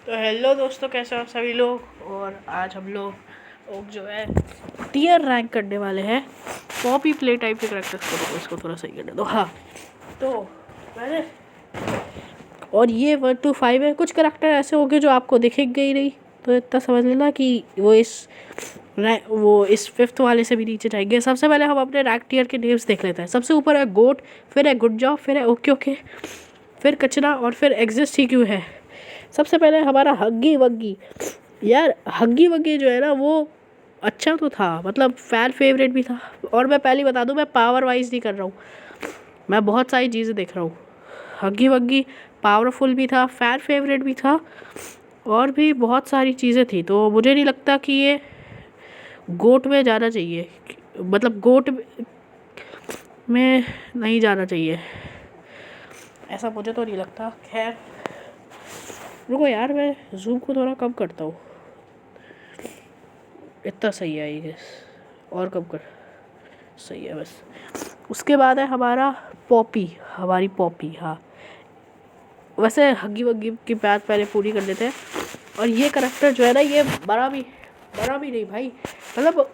तो हेलो दोस्तों, कैसे हो आप सभी लोग। और आज हम लोग जो है टीयर रैंक करने वाले हैं पॉपी प्ले टाइप के करेक्टर्स को। तो इसको थोड़ा सही करने दो। हाँ, तो मैंने और ये 1 to 5 है। कुछ करेक्टर ऐसे होंगे जो आपको दिखेंगे ही नहीं, तो इतना समझ लेना कि वो इस 5th वाले से भी नीचे जाएंगे। सबसे पहले हम अपने रैंक टीयर के नेम्स देख लेते हैं। सबसे ऊपर है गोट, फिर है गुड जॉब, फिर है ओके ओके, फिर कचरा और फिर एग्जिस्ट ही क्यों है। सबसे पहले हमारा हग्गी वग्गी। यार हग्गी वग्गी जो है ना, वो अच्छा तो था, मतलब फैन फेवरेट भी था। और मैं पहले बता दूं, मैं पावर वाइज नहीं कर रहा हूँ, मैं बहुत सारी चीज़ें देख रहा हूँ। हग्गी वग्गी पावरफुल भी था, फैन फेवरेट भी था, और भी बहुत सारी चीज़ें थी। तो मुझे नहीं लगता कि ये गोट में जाना चाहिए, मतलब गोट में नहीं जाना चाहिए, ऐसा मुझे तो नहीं लगता। खैर रुको यार, मैं जूम को थोड़ा कम करता हूँ। इतना सही है आई गेस, और कम कर, सही है बस। उसके बाद है हमारा पॉपी, हमारी पॉपी। हाँ, वैसे हग्गी वग्गी की बात पहले पूरी कर लेते हैं। और ये करेक्टर जो है ना, ये बड़ा भी नहीं भाई, मतलब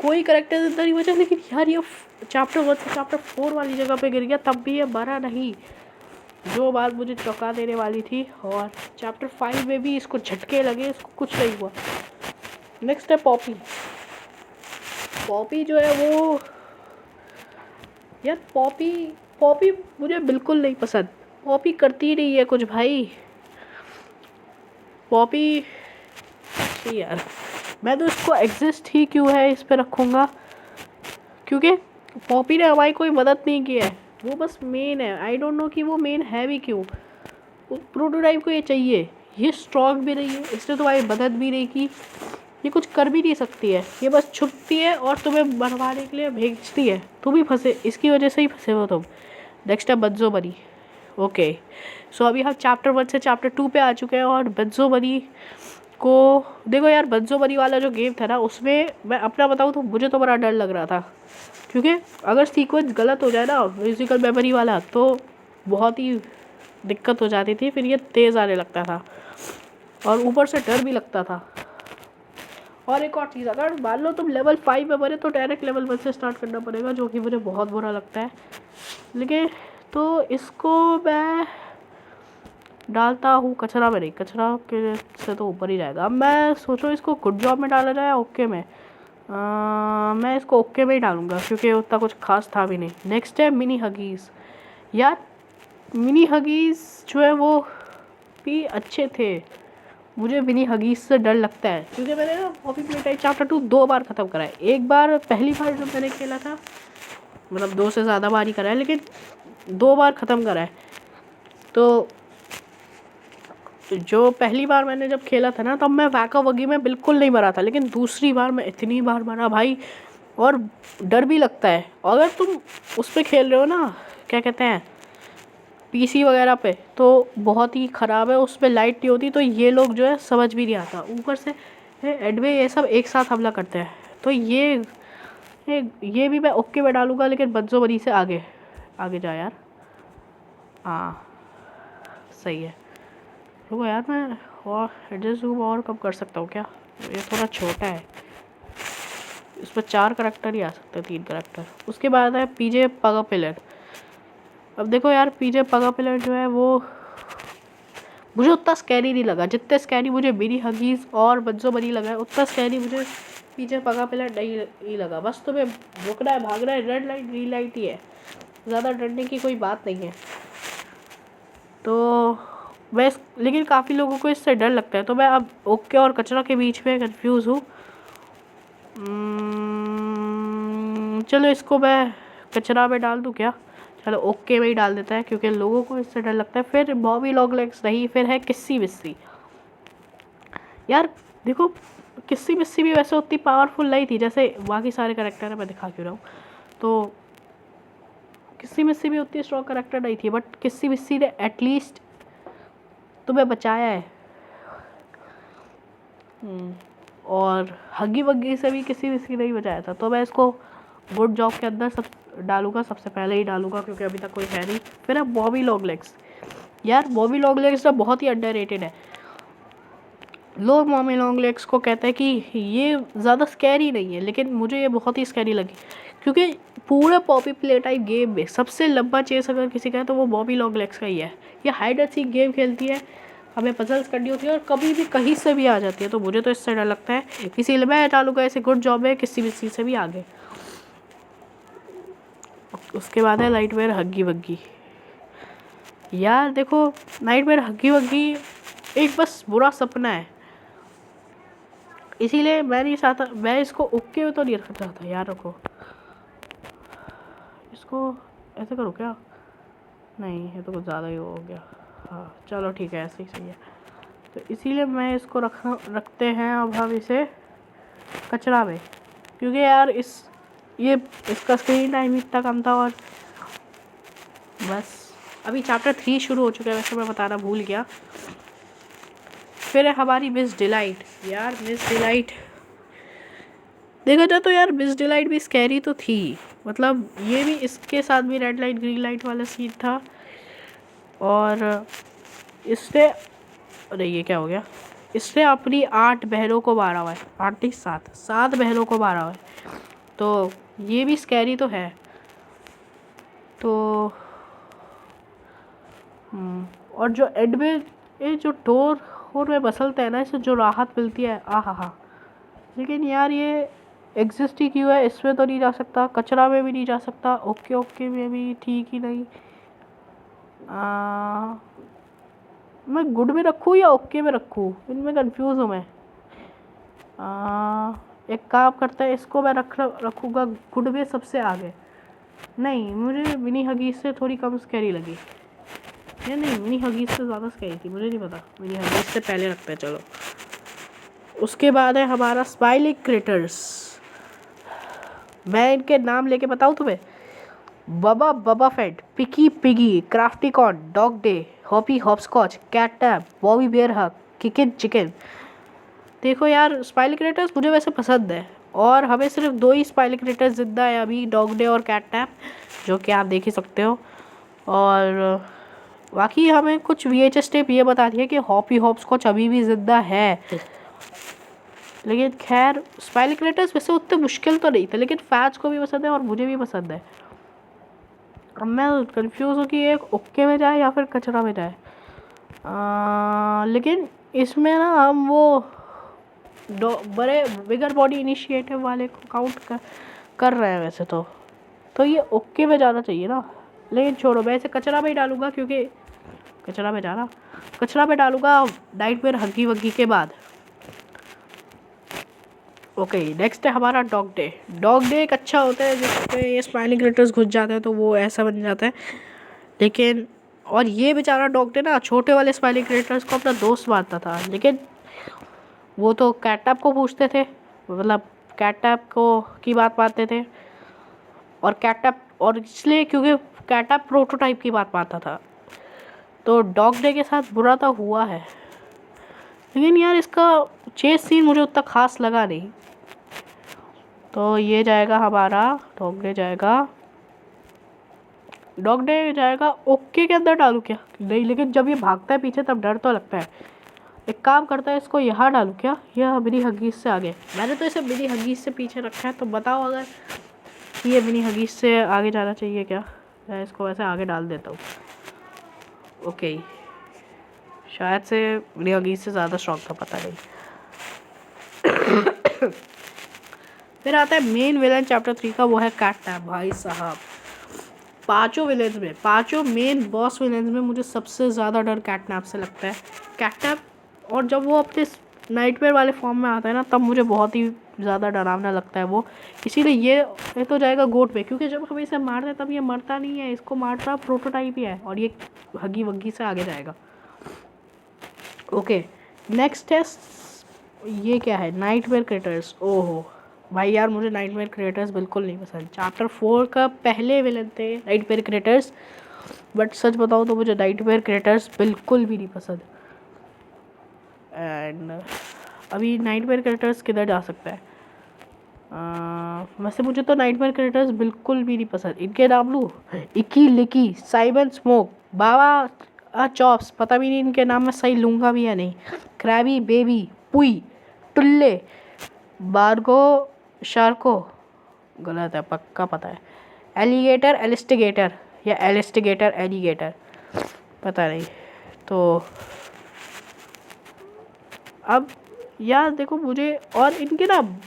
कोई करेक्टर इतना नहीं बचा, लेकिन यार ये चैप्टर 1 से चैप्टर 4 वाली जगह पे गिर गया, तब भी ये बड़ा नहीं, जो बात मुझे चौंका देने वाली थी। और चैप्टर 5 में भी इसको झटके लगे, इसको कुछ नहीं हुआ। नेक्स्ट है पॉपी। पॉपी जो है वो, यार पॉपी पॉपी मुझे बिल्कुल नहीं पसंद। पॉपी करती नहीं है कुछ भाई। पॉपी यार, मैं तो इसको एग्जिस्ट ही क्यों है इस पे रखूँगा, क्योंकि पॉपी ने हमारी कोई मदद नहीं की है, वो बस मेन है। आई डोंट नो कि वो मेन है भी क्यों। प्रोटोटाइप को ये चाहिए, ये स्ट्रॉन्ग भी नहीं है, इसने तुम्हारी मदद भी नहीं की, ये कुछ कर भी नहीं सकती है, ये बस छुपती है और तुम्हें मरवाने के लिए भेजती है। तुम ही फंसे, इसकी वजह से ही फंसे हो तुम। नेक्स्ट है बंजो बनी। ओके, सो अभी हम चैप्टर 1 से चैप्टर 2 पे आ चुके हैं। और बंजो बनी को देखो यार, बंजो बनी वाला जो गेम था ना, उसमें मैं अपना बताऊँ तो मुझे तो बड़ा डर लग रहा था, क्योंकि अगर सीक्वेंस गलत हो जाए ना म्यूजिकल मेमोरी वाला, तो बहुत ही दिक्कत हो जाती थी। फिर ये तेज़ आने लगता था और ऊपर से डर भी लगता था। और एक और चीज़, अगर मान लो तुम लेवल 5 में बने तो डायरेक्ट लेवल 1 से स्टार्ट करना पड़ेगा, जो कि मुझे बहुत बुरा लगता है। लेकिन तो इसको मैं डालता हूँ कचरा में, नहीं कचरा के से तो ऊपर ही जाएगा। अब मैं सोचो इसको गुड जॉब में डाला जाए ओके में। मैं इसको ओके में ही डालूँगा, क्योंकि उतना कुछ खास था भी नहीं। नेक्स्ट है मिनी हगीज़। यार मिनी हगीज़ जो है वो भी अच्छे थे। मुझे मिनी हगीज़ से डर लगता है, क्योंकि मैंने ना पॉपी प्ले टाइप चैप्टर 2 2 बार ख़त्म करा है। एक बार पहली बार जब मैंने खेला था, मतलब 2 से ज़्यादा बार ही करा है, लेकिन 2 बार ख़त्म करा है। तो जो पहली बार मैंने जब खेला था ना, तब मैं वैका वगी में बिल्कुल नहीं मरा था, लेकिन दूसरी बार मैं इतनी बार मरा भाई, और डर भी लगता है। अगर तुम उस पर खेल रहे हो ना, क्या कहते हैं, पीसी वगैरह पे, तो बहुत ही ख़राब है, उस पर लाइट नहीं होती, तो ये लोग जो है समझ भी नहीं आता। ऊपर से एडवे ये सब एक साथ हमला करते हैं, तो ये भी मैं ओके में डालूंगा। लेकिन बंजो बनी से आगे आगे जा यार। हाँ सही है। रुको यार, मैं और एडजस्ट जूम और कम कर सकता हूँ क्या? ये थोड़ा छोटा है, इस पर 4 करेक्टर ही आ सकते हैं, 3 करेक्टर। उसके बाद है पीजे पगा पिलर। अब देखो यार, पीजे पगा पिलर जो है वो मुझे उतना स्कैरी नहीं लगा, जितने स्कैरी मुझे मिनी हगीज़ और बंजो बनी लगा है, उतना स्कैरी मुझे पीजे पगा पिलर नहीं लगा। बस तुम्हें रुकना है, भागना है, रेड लाइट ग्रीन लाइट ही है, ज़्यादा डरने की कोई बात नहीं है। तो मैं लेकिन काफ़ी लोगों को इससे डर लगता है, तो मैं अब ओके और कचरा के बीच में कंफ्यूज हूँ। चलो इसको मैं कचरा में डाल दूँ क्या? चलो ओके में ही डाल देता है, क्योंकि लोगों को इससे डर लगता है। फिर बॉबी लॉन्गलेग्स नहीं, फिर है किस्सी बिस्सी। यार देखो, किस्सी बिस्सी भी वैसे उतनी पावरफुल नहीं थी जैसे बाकी सारे करेक्टर है, मैं दिखा क्यों रहा हूँ। तो किस्सी बिस्सी भी उतनी स्ट्रॉन्ग करेक्टर नहीं थी, बट किस्सी बिस्सी ने एटलीस्ट तुम्हें बचाया है। और हग्गी वग्गी से भी किसी भी नहीं बचाया था। तो मैं इसको गुड जॉब के अंदर सब डालूंगा, सबसे पहले ही डालूंगा, क्योंकि अभी तक कोई है नहीं। फिर है बॉबी लॉन्गलेग्स। यार बॉबी लॉन्गलेग्स ना बहुत ही अंडररेटेड है। लोग मॉमी लॉन्ग लेग्स को कहते हैं कि ये ज़्यादा स्कैरी नहीं है, लेकिन मुझे ये बहुत ही स्कैरी लगी, क्योंकि पूरे पॉपी प्ले टाइप गेम में सबसे लंबा चेस अगर किसी का है तो वो मॉमी लॉन्ग लेग्स का ही है। ये हाइड एंड सीक गेम खेलती है, हमें पजल्स करनी होती है और कभी भी कहीं से भी आ जाती है, तो मुझे तो इससे डर लगता है, इसीलिए मैं डालूंगा ऐसे गुड जॉब है किसी भी चीज़ से भी आगे। उसके बाद है नाइटमेयर हग्गी वग्गी। यार देखो, नाइटमेयर हग्गी वग्गी एक बस बुरा सपना है, इसीलिए मैं नहीं चाहता, मैं इसको ओके में तो नहीं रखना चाहता। यार रखो इसको, ऐसे करो क्या? नहीं, ये तो कुछ ज़्यादा ही हो गया। हाँ चलो ठीक है, ऐसे ही सही है। तो इसीलिए मैं इसको रखते हैं अब हम इसे कचरा में, क्योंकि यार इसका स्क्रीन टाइम इतना कम था। और बस अभी चैप्टर 3 शुरू हो चुका है, वैसे मैं बताना भूल गया। फिर है हमारी मिस डिलाइट। यार मिस डिलाइट देखा जाए तो यार मिस डिलाइट भी स्कैरी तो थी, मतलब ये भी, इसके साथ भी रेड लाइट ग्रीन लाइट वाला सीन था। और इसने, अरे ये क्या हो गया, इसने अपनी 8 बहनों को मारा हुआ है, 8 नहीं 7 बहनों को मारा हुआ है, तो ये भी स्कैरी तो है। तो और जो एंड में ये जो डोर और में बसलता है ना, इससे जो राहत मिलती है, आ हा। लेकिन यार ये एग्जिस्ट ही क्यों है? इसमें तो नहीं जा सकता, कचरा में भी नहीं जा सकता, ओके में भी ठीक ही नहीं। मैं गुड में रखूँ या ओके में रखूँ, इनमें कंफ्यूज हूँ मैं। एक काम करता है, इसको मैं रखूँगा गुड में सबसे आगे। नहीं, मुझे मिनी हगीज से थोड़ी कम स्कैरी लगी। या नहीं, मिनी हगीज से ज़्यादा स्कैरी थी, मुझे नहीं पता। मिनी हगीज से पहले रखते हैं चलो। उसके बाद है हमारा स्माइलिंग क्रिटर्स। मैं इनके नाम लेके बताऊँ तुम्हें? Bubbaphant, Picky Piggy, Crafty Corn, Dog Day, Hoppy Hopscotch, Catnap, Bobby Bear Hug, Kickin chicken. देखो यार, स्माइलिंग क्रिएटर्स मुझे वैसे पसंद है, और हमें सिर्फ 2 ही स्माइलिंग क्रिएटर्स जिंदा है अभी, डॉग डे और कैट टैप, जो कि आप देख ही सकते हो। और बाकी हमें कुछ VHS टेप ये बता रही है कि हॉपी हॉपस्कॉच अभी भी जिंदा है। लेकिन खैर, स्माइलिंग क्रिएटर्स वैसे उतने मुश्किल तो नहीं थे, लेकिन फैंस को भी पसंद है और मुझे भी पसंद है। अब मैं कंफ्यूज हूँ कि ये ओके में जाए या फिर कचरा में जाए। लेकिन इसमें ना हम वो बड़े बिगर बॉडी इनिशिएटिव वाले को काउंट कर रहे हैं वैसे तो ये ओके में जाना चाहिए ना। लेकिन छोड़ो, मैं इसे कचरा में ही डालूंगा, क्योंकि कचरा में डालूंगा नाइटमेयर हग्गी वग्गी के बाद। ओके, नेक्स्ट है हमारा डॉग डे। डॉग डे एक अच्छा होता है जिसमें ये स्माइलिंग क्रिएटर्स घुस जाते हैं, तो वो ऐसा बन जाता है। लेकिन और ये बेचारा डॉग डे ना छोटे वाले स्माइलिंग क्रिएटर्स को अपना दोस्त मानता था, लेकिन वो तो कैटटैप को पूछते थे, मतलब कैटटैप को की बात मानते थे। और कैटटैप, और इसलिए क्योंकि कैटटैप प्रोटोटाइप की बात मानता था, तो डॉग डे के साथ बुरा तो हुआ है। लेकिन यार इसका चेस सीन मुझे उतना खास लगा नहीं, तो ये जाएगा हमारा डॉग डे जाएगा ओके के अंदर डालूँ क्या? नहीं, लेकिन जब ये भागता है पीछे तब डर तो लगता है। एक काम करता है, इसको यहाँ डालूँ क्या, यह मिनी हगीज से आगे? मैंने तो इसे मिनी हगीज से पीछे रखा है, तो बताओ अगर ये मिनी हगीज से आगे जाना चाहिए क्या? मैं इसको वैसे आगे डाल देता हूँ। ओके, शायद से मिनी हगीज से ज़्यादा स्ट्रॉन्ग था, पता नहीं। फिर आता है मेन विलन चैप्टर 3 का, वो है कैट टैप। भाई साहब, 5 मेन बॉस विलेंस में मुझे सबसे ज़्यादा डर कैटनैप से लगता है। कैटनैप, और जब वो अपने नाइटमेयर वाले फॉर्म में आता है ना, तब मुझे बहुत ही ज़्यादा डरावना लगता है वो। इसीलिए ये तो जाएगा गोट पे, क्योंकि जब हम इसे मारते हैं तब ये मरता नहीं है, इसको मारता प्रोटोटाइप ही है, और ये हगी वग्गी से आगे जाएगा। ओके, नेक्स्ट है ये क्या है, नाइटमेयर क्रिएटर्स। ओहो भाई यार, मुझे नाइटमेयर क्रिएटर्स बिल्कुल नहीं पसंद। चैप्टर 4 का पहले विलन थे नाइटमेयर क्रिएटर्स, बट सच बताओ तो मुझे नाइटमेयर क्रिएटर्स बिल्कुल भी नहीं पसंद। एंड अभी नाइटमेयर क्रिएटर्स किधर जा सकता है? वैसे मुझे तो नाइटमेयर क्रिएटर्स बिल्कुल भी नहीं पसंद। इनके नाम लूँ, इकी लिकी, साइमन स्मोक, बाबा चॉप्स, पता भी नहीं इनके नाम मैं सही लूँगा भी या नहीं, क्रैबी बेबी, पुई, टुल्ले, बार्गो शार्को, गलत है पक्का पता है, एलिगेटर एलिस्टिगेटर या एलिस्टिगेटर एलिगेटर, पता नहीं। तो अब यार देखो मुझे, और इनके ना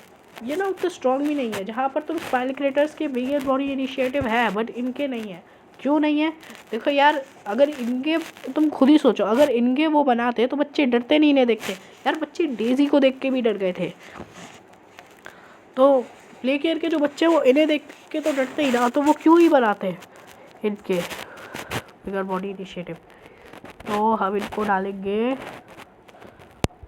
ये ना उतने स्ट्रॉन्ग भी नहीं है, जहाँ पर तुम स्पाइनल क्रेटर्स के बिगर बॉडी इनिशिएटिव है बट इनके नहीं है। क्यों नहीं है? देखो यार, अगर इनके, तुम खुद ही सोचो, अगर इनके वो बनाते तो बच्चे डरते नहीं, इन्हें देखते यार, बच्चे डेजी को देख के भी डर गए थे। तो प्ले केयर के जो बच्चे वो इन्हें देख के तो डरते ही ना, तो वो क्यों ही बनाते इनके बिगर बॉडी इनिशिएटिव। तो हम इनको डालेंगे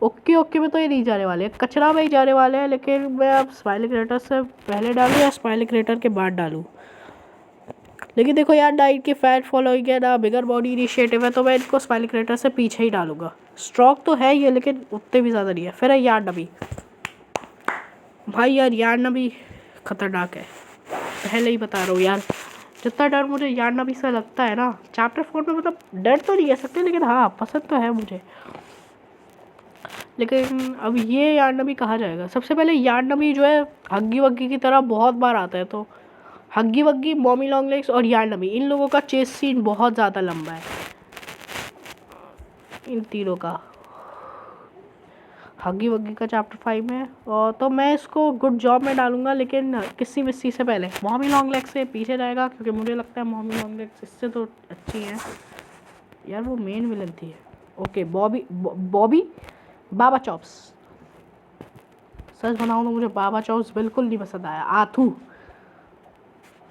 ओके ओके में, तो ये नहीं जाने वाले, कचरा में ही जाने वाले हैं। लेकिन मैं अब स्पाइनल क्रेटर से पहले डालूँ या स्पाइनल क्रेटर के बाद डालूँ? लेकिन देखो यार, डाइट की फैट फॉलोइंग है ना, बिगर बॉडी इनिशिएटिव है, तो मैं इनको स्पाइनल क्रेटर से पीछे ही डालूंगा। स्ट्रॉक तो है ये, लेकिन उतने भी ज़्यादा नहीं है। फिर है यार नबी, भाई यार यार नबी खतरनाक है, पहले ही बता रहा हूँ यार। जितना डर मुझे यार नबी से लगता है ना चैप्टर 4 में, मतलब डर तो नहीं कह सकते, लेकिन हाँ पसंद तो है मुझे। लेकिन अब ये यार नबी कहा जाएगा। सबसे पहले यार नबी जो है हग्गी वग्गी की तरह बहुत बार आता है, तो हग्गी वग्गी, मॉमी लॉन्ग लेग्स और यार नबी, इन लोगों का चेस सीन बहुत ज़्यादा लंबा है, इन तीनों का। हग्गी वग्गी का चैप्टर 5 में, और तो मैं इसको गुड जॉब में डालूंगा, लेकिन किसी मिस्सी से पहले। मॉमी लॉन्ग लेग्स से पीछे जाएगा, क्योंकि मुझे लगता है मॉमी लॉन्ग लेग्स इससे तो अच्छी है यार, वो मेन विलन थी। ओके, बॉबी बाबा चॉप्स। सच बनाऊँ तो मुझे बाबा चॉप्स बिल्कुल नहीं पसंद आया। आथू,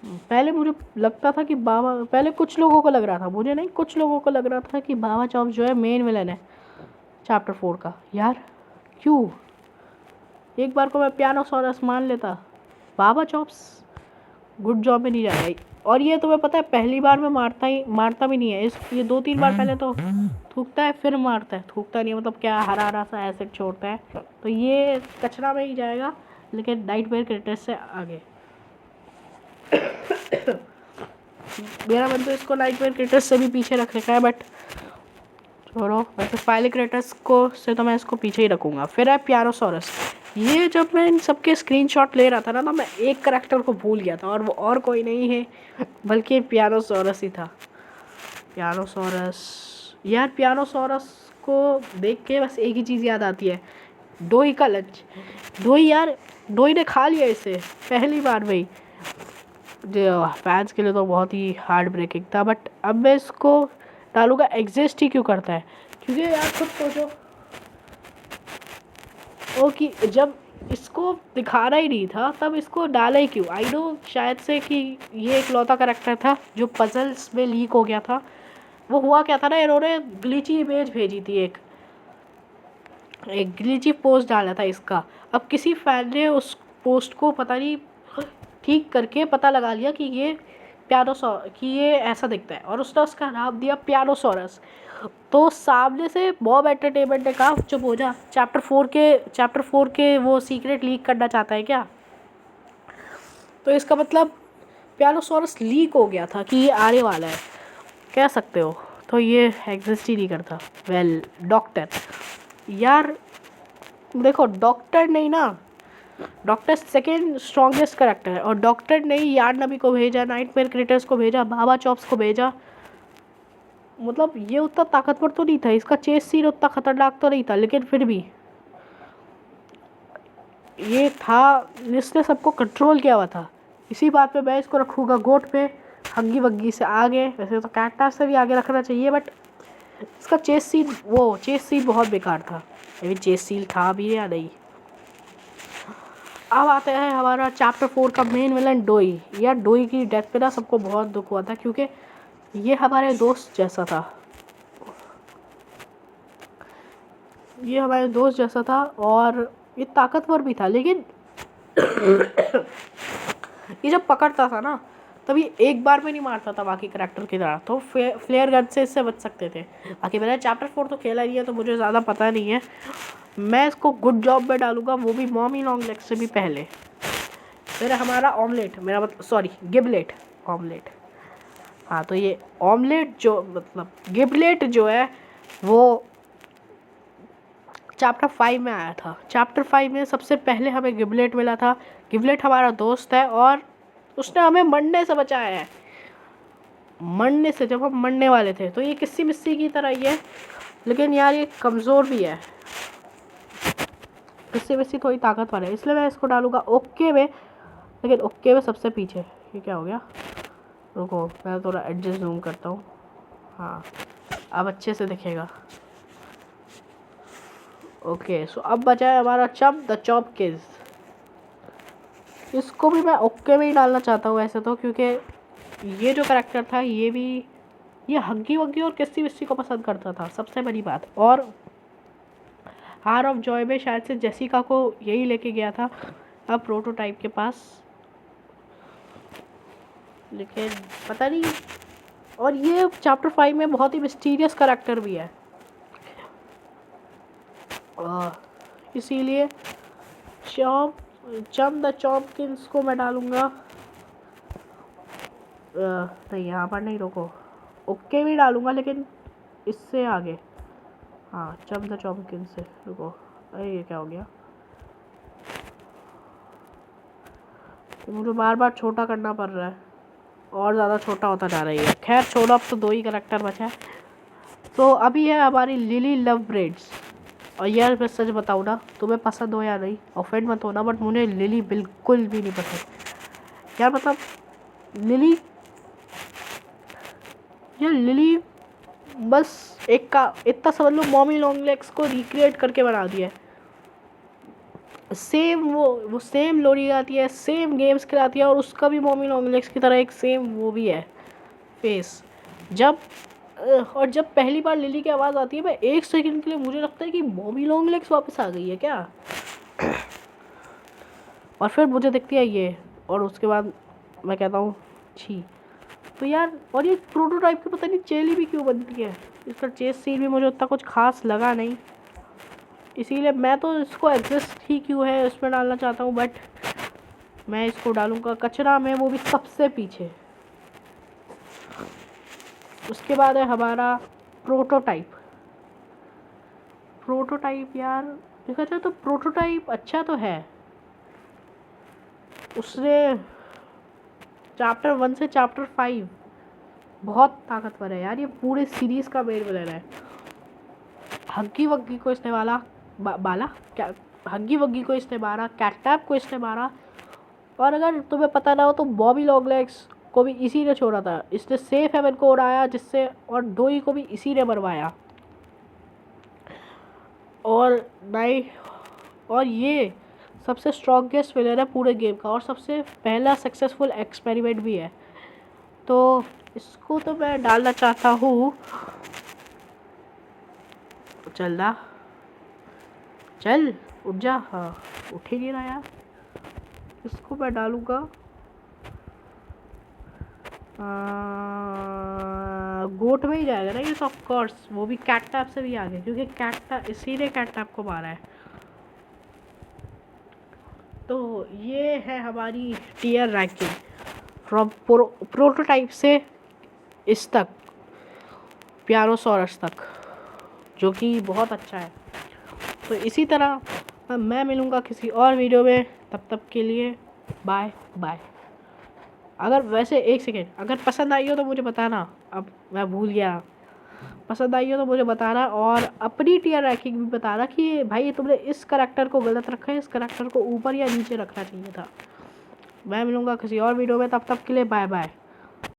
पहले मुझे लगता था कि पहले कुछ लोगों को लग रहा था, मुझे नहीं, कुछ लोगों को लग रहा था कि बाबा चॉप्स जो है मेन विलन है चैप्टर 4 का। यार क्यों? एक बार को मैं पियानोसॉरस मान लेता, बाबा चॉप्स गुड जॉब में नहीं जा रहा। और ये तुम्हें पता है पहली बार में मारता भी नहीं है, ये 2-3 बार पहले तो थूकता है, फिर मारता है। थूकता नहीं है मतलब क्या, हरा हरा सा एसिड छोड़ता है। तो ये कचरा में ही जाएगा, लेकिन नाइटमेयर क्रिएटर्स से आगे। मेरा मन तो इसको नाइटमेयर क्रिएटर्स से भी पीछे रखने का है, बट छोड़ो, वैसे स्पाइनल क्रेटर्स को से तो मैं इसको पीछे ही रखूँगा। फिर है पियानोसॉरस। ये जब मैं इन सबके स्क्रीनशॉट ले रहा था ना, तो मैं एक करैक्टर को भूल गया था, और वो और कोई नहीं है बल्कि पियानोसॉरस ही था। पियानोसॉरस यार, पियानोसॉरस को देख के बस एक ही चीज़ याद आती है, डोई का लंच। डोई यार, डोई ने खा लिया इसे पहली बार में ही, जो फैंस के लिए तो बहुत ही हार्ड ब्रेकिंग था। बट अब मैं इसको डालूंगा। एग्जिस्ट ही क्यों करता है? क्योंकि यार खुद सोचो, ओ कि जब इसको दिखाना ही नहीं था तब इसको डाला ही क्यों? आई नो शायद से कि ये एक लौता करैक्टर था जो पजल्स में लीक हो गया था। वो हुआ क्या था ना, इन्होंने ग्लिची इमेज भेजी थी, एक ग्लिची पोस्ट डाला था इसका। अब किसी फैन ने उस पोस्ट को पता नहीं ठीक करके पता लगा लिया कि ये ऐसा दिखता है, और उसने उसका नाम दिया पियानोसॉरस। तो सामने से बॉब एंटरटेनमेंट ने कहा चुप हो जा, चैप्टर 4 के वो सीक्रेट लीक करना चाहता है क्या? तो इसका मतलब पियानोसॉरस लीक हो गया था कि ये आने वाला है, कह सकते हो। तो ये एग्जिस्ट ही नहीं करता। वेल डॉक्टर, यार देखो डॉक्टर नहीं ना, डॉक्टर सेकेंड स्ट्रॉन्गेस्ट करेक्टर है, और डॉक्टर ने यार नबी को भेजा, नाइटमेयर क्रिएटर्स को भेजा, बाबा चॉप्स को भेजा। मतलब ये उतना ताकतवर तो नहीं था, इसका चेस सीन उतना खतरनाक तो नहीं था, लेकिन फिर भी ये था, इसने सबको कंट्रोल किया हुआ था। इसी बात पे मैं इसको रखूँगा गोट पे, हग्गी वग्गी से आगे। वैसे तो कैटनास से भी आगे रखना चाहिए, बट इसका चेस सीन बहुत बेकार था। अभी चेस सीन था भी या नहीं। अब आते हैं हमारा चैप्टर 4 का मेन विलन डोई। यार डोई की डेथ पे ना सबको बहुत दुख हुआ था, क्योंकि ये हमारे दोस्त जैसा था, और ये ताकतवर भी था। लेकिन ये जब पकड़ता था ना, तब ये एक बार में नहीं मारता था बाकी करैक्टर की तरह, तो फ्लेयर गन से इससे बच सकते थे। बाकी मैंने चैप्टर 4 तो खेला नहीं है, तो मुझे ज़्यादा पता नहीं है। मैं इसको गुड जॉब में डालूंगा, वो भी मॉमी लॉन्ग लेग से भी पहले। फिर हमारा ऑमलेट, मेरा मतलब सॉरी गिबलेट, ऑमलेट। हाँ, तो ये ऑमलेट जो मतलब गिबलेट जो है वो चैप्टर 5 में आया था। चैप्टर 5 में सबसे पहले हमें गिबलेट मिला था। गिबलेट हमारा दोस्त है और उसने हमें मरने से बचाया है, मरने से, जब हम मरने वाले थे। तो ये किस्सी मिस्सी की तरह ही है, लेकिन यार ये कमज़ोर भी है, किस्सी मिस्सी थोड़ी ताकतवर है, इसलिए मैं इसको डालूंगा ओके में। लेकिन ओके में सबसे पीछे। ये क्या हो गया? रुको मैं थोड़ा एडजस्ट जूम करता हूँ। हाँ अब अच्छे से दिखेगा। ओके सो अब बचा है हमारा चंप द चॉम्पकिंस। इसको भी मैं ओके में ही डालना चाहता हूँ ऐसे तो, क्योंकि ये जो करैक्टर था ये हग्गी वग्गी और किस्सी विस्सी को पसंद करता था, सबसे बड़ी बात। और हार ऑफ जॉय में शायद से जेसिका को यही लेके गया था अब प्रोटोटाइप के पास, लेकिन पता नहीं। और ये चैप्टर 5 में बहुत ही मिस्टीरियस करैक्टर भी है, इसीलिए चंप द चॉम्पकिंस को मैं डालूंगा। नहीं यहाँ पर नहीं, रुको ओके भी डालूंगा लेकिन इससे आगे। हाँ चंप द चॉम्पकिंस से, रुको अरे ये क्या हो गया? तो मुझे बार बार छोटा करना पड़ रहा है और ज़्यादा छोटा होता जा रही है। खैर छोड़ो, अब तो 2 ही करैक्टर बचा है। तो अभी है हमारी लिली लव ब्रेड्स। और यार मैं सच बताऊँ ना, तुम्हें पसंद हो या नहीं, ऑफेंड मत होना, बट मुझे लिली बिल्कुल भी नहीं पसंद यार। मतलब लिली बस एक का इतना समझ लो, मॉमी लॉन्ग लेग्स को रिक्रिएट करके बना दिया है। सेम वो सेम लोरी गाती है, सेम गेम्स खिलाती है, और उसका भी मॉमी लॉन्ग लेग्स की तरह एक सेम वो भी है फेस। जब पहली बार लिली की आवाज़ आती है, मैं 1 सेकंड के लिए मुझे लगता है कि मॉमी लॉन्ग लेग्स वापस आ गई है क्या। और फिर मुझे दिखती है ये, और उसके बाद मैं कहता हूँ छी। तो यार, और ये प्रोटोटाइप की पता नहीं चेली भी क्यों बनती है। इसका चेस सीन भी मुझे उतना कुछ खास लगा नहीं, इसीलिए मैं तो इसको एग्जिस्ट ही क्यों है उसमें डालना चाहता हूँ, बट मैं इसको डालूँगा कचरा में, वो भी सबसे पीछे। उसके बाद है हमारा प्रोटोटाइप यार देखा जाए तो प्रोटोटाइप अच्छा तो है। उसने चैप्टर 1 से चैप्टर 5 बहुत ताकतवर है यार। ये पूरे सीरीज़ का मेन विलेन है। हग्गी वग्गी को इसने क्या हग्गी वग्गी को इसने मारा, कैटनैप को इसने मारा, और अगर तुम्हें पता ना हो तो बॉबी लॉन्गलेग्स को भी इसी ने छोड़ा था। इसने सेफ हेवन को उड़ाया जिससे, और डोई को भी इसी ने मरवाया। और ये सबसे स्ट्रॉन्गेस्ट विलेन है पूरे गेम का, और सबसे पहला सक्सेसफुल एक्सपेरिमेंट भी है। तो इसको तो मैं डालना चाहता हूँ। चल उठ जा। हाँ उठ ही नहीं रहा यार। इसको मैं डालूँगा गोट में ही जाएगा ना ये तो, ऑफ कोर्स वो भी कैटनैप से भी आगे, क्योंकि इसी ने कैटनैप को मारा है। तो ये है हमारी टीयर रैंकिंग फ्रॉम प्रोटोटाइप से इस तक, पियानोसॉरस तक, जो कि बहुत अच्छा है। तो इसी तरह मैं मिलूँगा किसी और वीडियो में, तब के लिए बाय बाय। अगर वैसे 1 सेकेंड, अगर पसंद आई हो तो मुझे बताना, अब मैं भूल गया, पसंद आई हो तो मुझे बताना, और अपनी टीयर रैंकिंग भी बताना कि भाई तुमने इस करैक्टर को गलत रखा है, इस करैक्टर को ऊपर या नीचे रखना चाहिए था। मैं मिलूँगा किसी और वीडियो में, तब के लिए बाय बाय।